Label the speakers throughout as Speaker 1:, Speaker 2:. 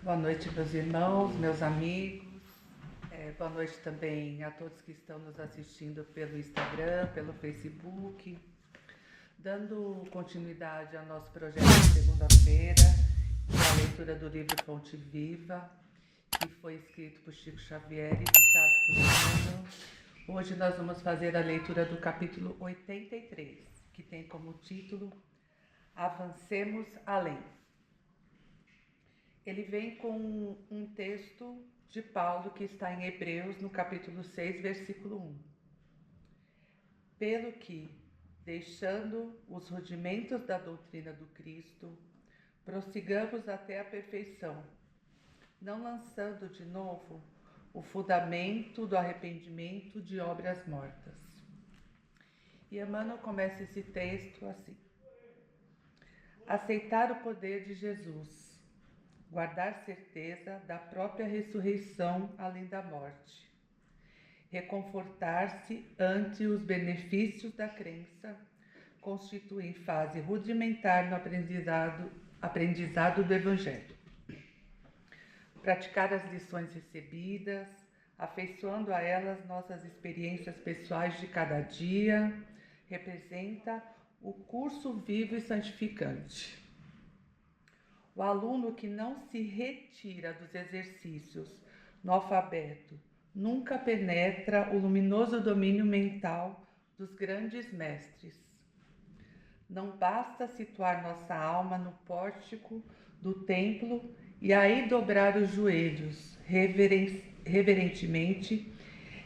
Speaker 1: Boa noite, meus irmãos, meus amigos. Boa noite também a todos que estão nos assistindo pelo Instagram, pelo Facebook. Dando continuidade ao nosso projeto de segunda-feira, que é a leitura do livro Fonte Viva, que foi escrito por Chico Xavier e ditado por Emmanuel. Hoje nós vamos fazer a leitura do capítulo 83, que tem como título Avancemos Além. Ele vem com um texto de Paulo que está em Hebreus, no capítulo 6, versículo 1. Pelo que, deixando os rudimentos da doutrina do Cristo, prossigamos até a perfeição, não lançando de novo o fundamento do arrependimento de obras mortas. E Emmanuel começa esse texto assim: aceitar o poder de Jesus, guardar certeza da própria ressurreição além da morte, reconfortar-se ante os benefícios da crença, constituem fase rudimentar no aprendizado do Evangelho. Praticar as lições recebidas, afeiçoando a elas nossas experiências pessoais de cada dia, representa o curso vivo e santificante. O aluno que não se retira dos exercícios no alfabeto nunca penetra o luminoso domínio mental dos grandes mestres. Não basta situar nossa alma no pórtico do templo e aí dobrar os joelhos reverentemente.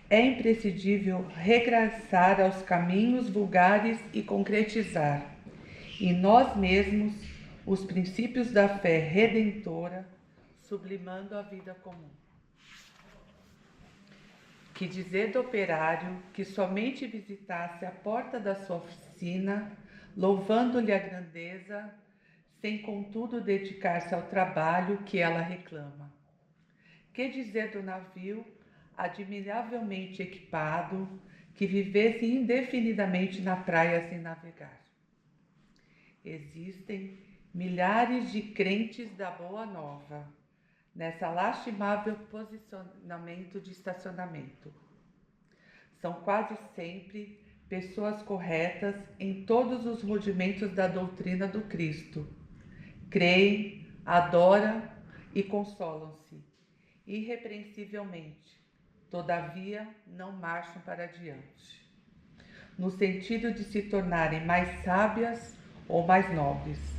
Speaker 1: É imprescindível regressar aos caminhos vulgares e concretizar, em nós mesmos, os princípios da fé redentora, sublimando a vida comum. Que dizer do operário que somente visitasse a porta da sua oficina, louvando-lhe a grandeza, sem contudo dedicar-se ao trabalho que ela reclama? Que dizer do navio, admiravelmente equipado, que vivesse indefinidamente na praia sem navegar? Existem milhares de crentes da Boa Nova nessa lastimável posicionamento de estacionamento. São quase sempre pessoas corretas em todos os rudimentos da doutrina do Cristo. Creem, adoram e consolam-se irrepreensivelmente, todavia não marcham para adiante, no sentido de se tornarem mais sábias ou mais nobres.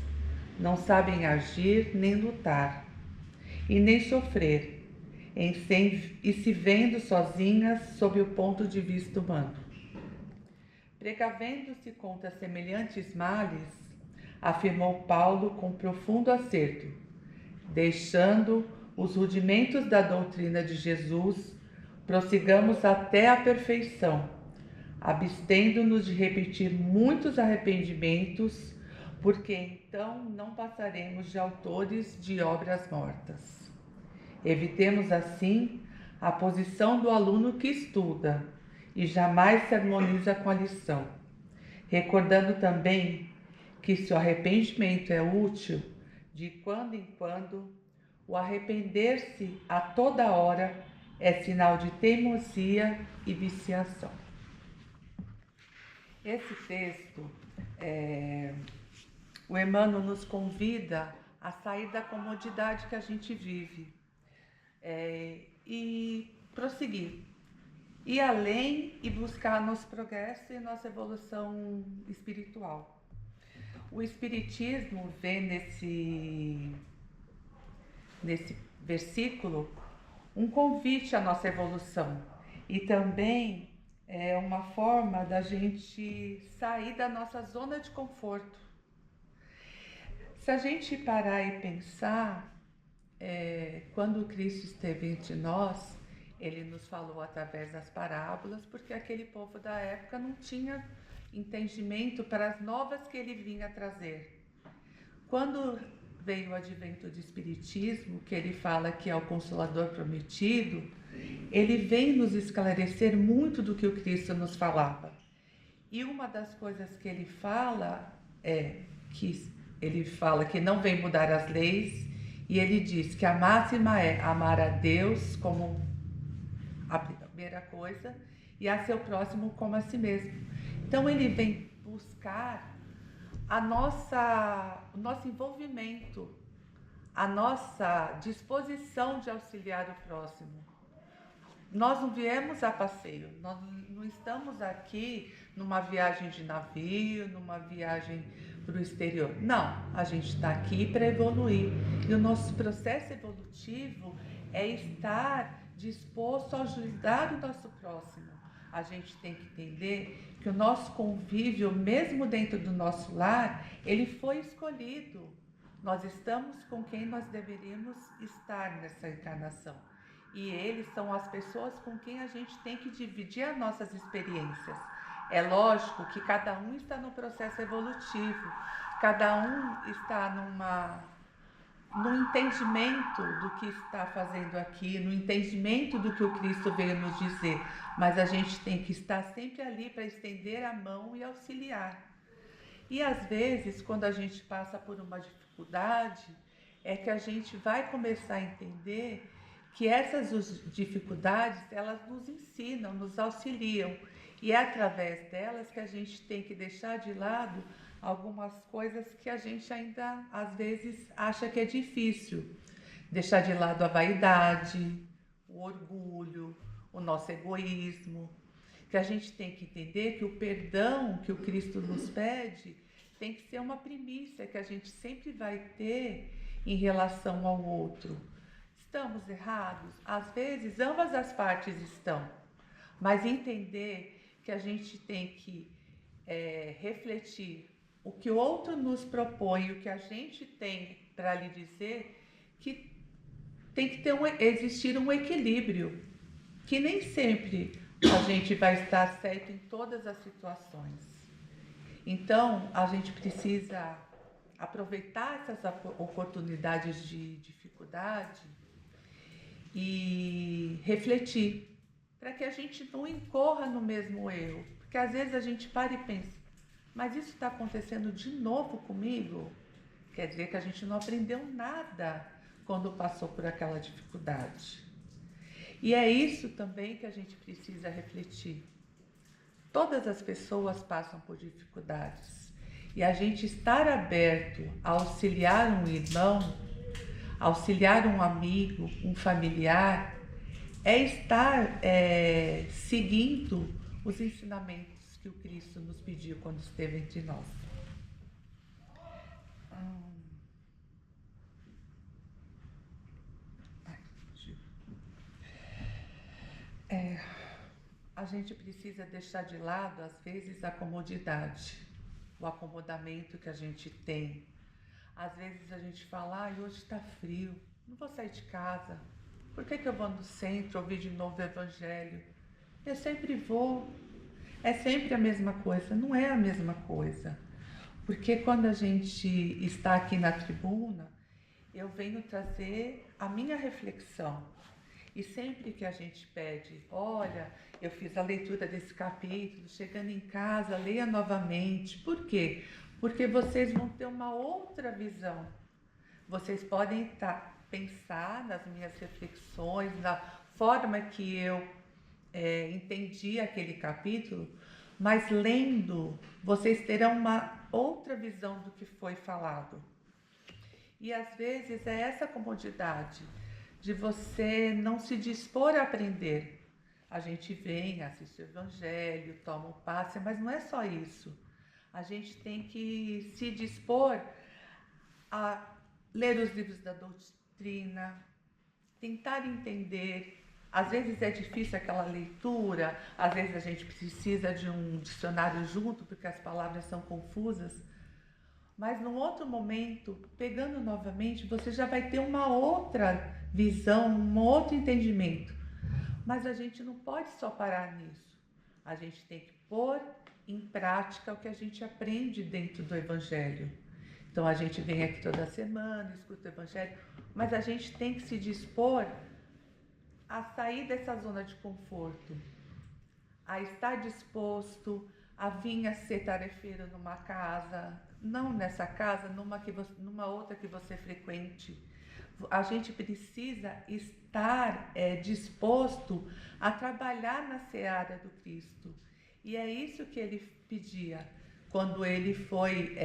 Speaker 1: Não sabem agir nem lutar, e nem sofrer, e se vendo sozinhas sob o ponto de vista humano. Precavendo-se contra semelhantes males, afirmou Paulo com profundo acerto, deixando os rudimentos da doutrina de Jesus, prossigamos até a perfeição, abstendo-nos de repetir muitos arrependimentos, porque então não passaremos de autores de obras mortas. Evitemos assim a posição do aluno que estuda e jamais se harmoniza com a lição, recordando também que se o arrependimento é útil, de quando em quando, o arrepender-se a toda hora é sinal de teimosia e viciação. Esse texto, o Emmanuel nos convida a sair da comodidade que a gente vive e prosseguir, ir além e buscar nosso progresso e nossa evolução espiritual. O Espiritismo vê nesse versículo um convite à nossa evolução e também é uma forma da gente sair da nossa zona de conforto. Se a gente parar e pensar, quando Cristo esteve entre nós, ele nos falou através das parábolas, porque aquele povo da época não tinha entendimento para as novas que ele vinha trazer. Quando veio o advento do Espiritismo, que ele fala que é o Consolador prometido, ele vem nos esclarecer muito do que o Cristo nos falava. E uma das coisas que ele fala é que ele fala que não vem mudar as leis E ele diz que a máxima é amar a Deus como a primeira coisa e a seu próximo como a si mesmo. Então ele vem buscar o nosso envolvimento, a nossa disposição de auxiliar o próximo. Nós não viemos a passeio, nós não estamos aqui numa viagem de navio, numa viagem para o exterior. Não, a gente está aqui para evoluir. E o nosso processo evolutivo é estar disposto a ajudar o nosso próximo. A gente tem que entender que o nosso convívio, mesmo dentro do nosso lar, ele foi escolhido. Nós estamos com quem nós deveríamos estar nessa encarnação. E eles são as pessoas com quem a gente tem que dividir as nossas experiências. É lógico que cada um está no processo evolutivo, cada um está no entendimento do que está fazendo aqui, no entendimento do que o Cristo veio nos dizer, mas a gente tem que estar sempre ali para estender a mão e auxiliar. E às vezes, quando a gente passa por uma dificuldade, é que a gente vai começar a entender que essas dificuldades, elas nos ensinam, nos auxiliam. E é através delas que a gente tem que deixar de lado algumas coisas que a gente ainda, às vezes, acha que é difícil. Deixar de lado a vaidade, o orgulho, o nosso egoísmo. Que a gente tem que entender que o perdão que o Cristo nos pede tem que ser uma primícia que a gente sempre vai ter em relação ao outro. Estamos errados? Às vezes, ambas as partes estão, mas entender que a gente tem que refletir o que o outro nos propõe, o que a gente tem para lhe dizer, que tem que existir um equilíbrio, que nem sempre a gente vai estar certo em todas as situações. Então, a gente precisa aproveitar essas oportunidades de dificuldade e refletir, para que a gente não incorra no mesmo erro. Porque às vezes a gente para e pensa, mas isso está acontecendo de novo comigo? Quer dizer que a gente não aprendeu nada quando passou por aquela dificuldade. E é isso também que a gente precisa refletir. Todas as pessoas passam por dificuldades. E a gente estar aberto a auxiliar um irmão, auxiliar um amigo, um familiar, é estar seguindo os ensinamentos que o Cristo nos pediu quando esteve entre nós. A gente precisa deixar de lado, às vezes, a comodidade, o acomodamento que a gente tem. Às vezes a gente fala, hoje está frio, não vou sair de casa. Por que eu vou no centro ouvir de novo o Evangelho? Eu sempre vou. É sempre a mesma coisa. Não é a mesma coisa. Porque quando a gente está aqui na tribuna, eu venho trazer a minha reflexão. E sempre que a gente pede, olha, eu fiz a leitura desse capítulo, chegando em casa, leia novamente. Por quê? Porque vocês vão ter uma outra visão. Vocês podem pensar nas minhas reflexões, na forma que eu entendi aquele capítulo, mas lendo, vocês terão uma outra visão do que foi falado. E às vezes é essa comodidade de você não se dispor a aprender. A gente vem, assiste o Evangelho, toma o passe, mas não é só isso. A gente tem que se dispor a ler os livros da doutrina, tentar entender. Às vezes é difícil aquela leitura, às vezes a gente precisa de um dicionário junto, porque as palavras são confusas. Mas num outro momento, pegando novamente, você já vai ter uma outra visão, um outro entendimento. Mas a gente não pode só parar nisso. A gente tem que pôr em prática o que a gente aprende dentro do Evangelho. Então a gente vem aqui toda semana, escuta o Evangelho, mas a gente tem que se dispor a sair dessa zona de conforto, a estar disposto a vir a ser tarefeiro numa casa, não nessa casa, numa outra que você frequente, A gente precisa estar disposto a trabalhar na seara do Cristo. E é isso que ele pedia quando ele foi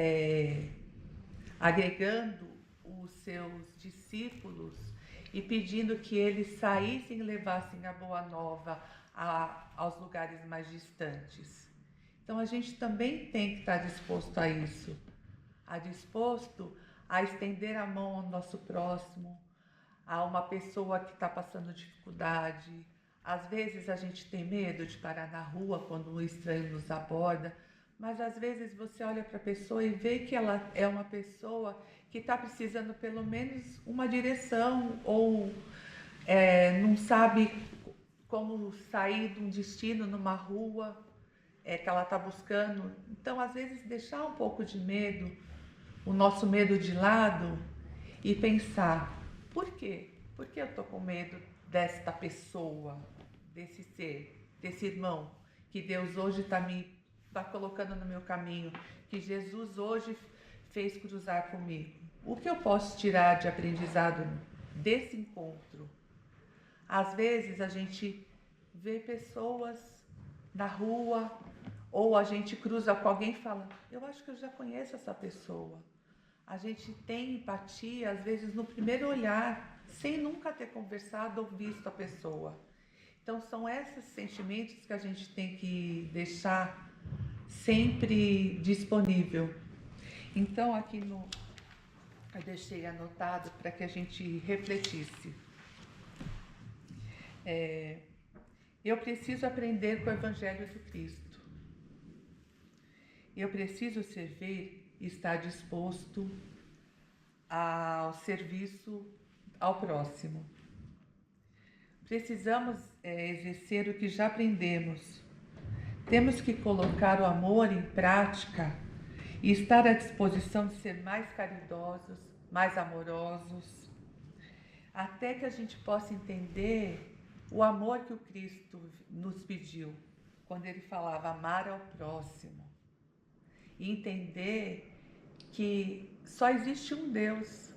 Speaker 1: agregando os seus discípulos e pedindo que eles saíssem e levassem a boa nova aos lugares mais distantes. Então a gente também tem que estar disposto a isso, disposto a estender a mão ao nosso próximo, a uma pessoa que está passando dificuldade. Às vezes a gente tem medo de parar na rua quando um estranho nos aborda, mas às vezes você olha para a pessoa e vê que ela é uma pessoa que está precisando pelo menos uma direção ou não sabe como sair de um destino numa rua que ela está buscando. Então, às vezes, deixar um pouco de medo, o nosso medo de lado e pensar, por quê? Por que eu estou com medo desta pessoa, desse ser, desse irmão que Deus hoje está colocando no meu caminho, que Jesus hoje fez cruzar comigo? O que eu posso tirar de aprendizado desse encontro? Às vezes a gente vê pessoas na rua ou a gente cruza com alguém e fala, eu acho que eu já conheço essa pessoa. A gente tem empatia, às vezes, no primeiro olhar, sem nunca ter conversado ou visto a pessoa. Então, são esses sentimentos que a gente tem que deixar sempre disponível. Então, aqui eu deixei anotado para que a gente refletisse. Eu preciso aprender com o Evangelho do Cristo. Eu preciso servir e estar disposto ao serviço ao próximo. Precisamos exercer o que já aprendemos. Temos que colocar o amor em prática e estar à disposição de ser mais caridosos, mais amorosos, até que a gente possa entender o amor que o Cristo nos pediu, quando ele falava amar ao próximo. E entender que só existe um Deus.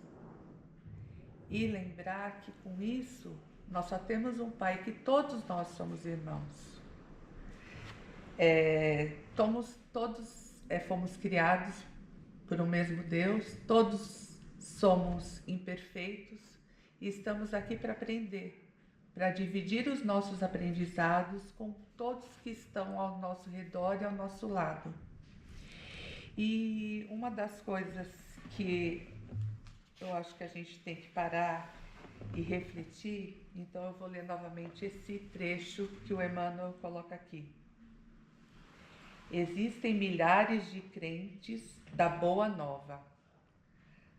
Speaker 1: E lembrar que com isso nós só temos um Pai, que todos nós somos irmãos. Fomos criados por um mesmo Deus, todos somos imperfeitos e estamos aqui para aprender, para dividir os nossos aprendizados com todos que estão ao nosso redor e ao nosso lado. E uma das coisas que eu acho que a gente tem que parar e refletir, então eu vou ler novamente esse trecho que o Emmanuel coloca aqui. Existem milhares de crentes da Boa Nova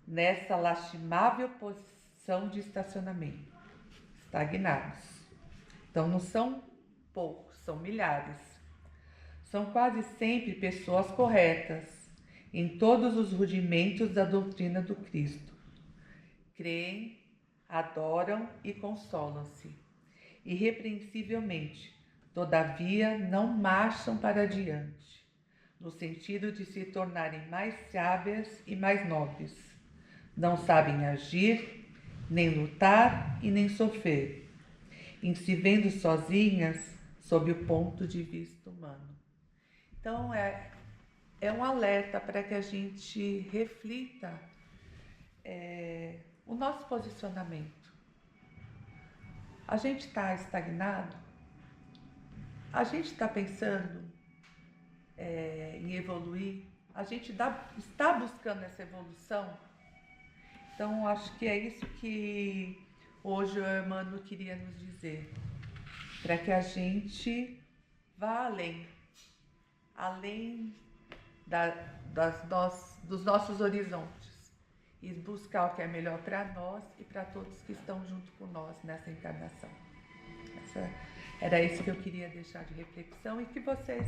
Speaker 1: nessa lastimável posição de estacionamento, estagnados. Então não são poucos, são milhares. São quase sempre pessoas corretas em todos os rudimentos da doutrina do Cristo. Creem, adoram e consolam-se, irrepreensivelmente, todavia não marcham para adiante, no sentido de se tornarem mais sábias e mais nobres. Não sabem agir, nem lutar e nem sofrer, em se vendo sozinhas sob o ponto de vista humano. Então é um alerta para que a gente reflita o nosso posicionamento. A gente está estagnado? A gente está pensando em evoluir? A gente está buscando essa evolução? Então, acho que é isso que hoje o Emmanuel queria nos dizer, para que a gente vá além dos nossos horizontes e buscar o que é melhor para nós e para todos que estão junto com nós nessa encarnação. Era isso que eu queria deixar de reflexão e que vocês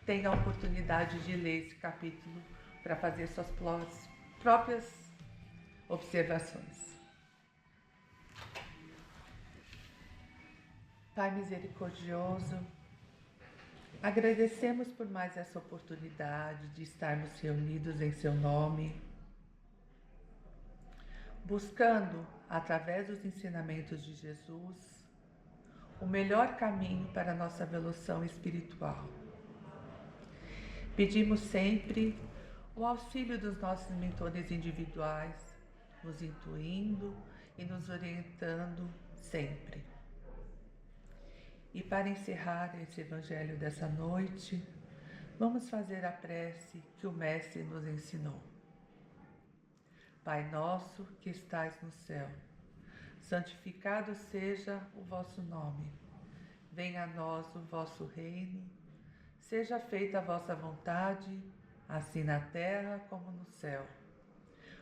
Speaker 1: tenham a oportunidade de ler esse capítulo para fazer suas próprias observações. Pai misericordioso, agradecemos por mais essa oportunidade de estarmos reunidos em seu nome, buscando através dos ensinamentos de Jesus, o melhor caminho para a nossa evolução espiritual. Pedimos sempre o auxílio dos nossos mentores individuais, nos intuindo e nos orientando sempre. E para encerrar esse evangelho dessa noite, vamos fazer a prece que o Mestre nos ensinou. Pai nosso que estais no céu, santificado seja o vosso nome. Venha a nós o vosso reino. Seja feita a vossa vontade, assim na terra como no céu.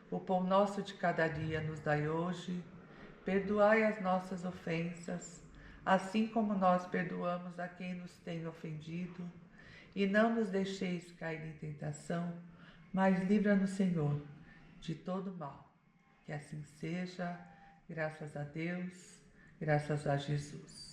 Speaker 1: O pão nosso de cada dia nos dai hoje. Perdoai as nossas ofensas, assim como nós perdoamos a quem nos tem ofendido. E não nos deixeis cair em tentação, mas livra-nos, Senhor, de todo mal. Que assim seja, graças a Deus, graças a Jesus.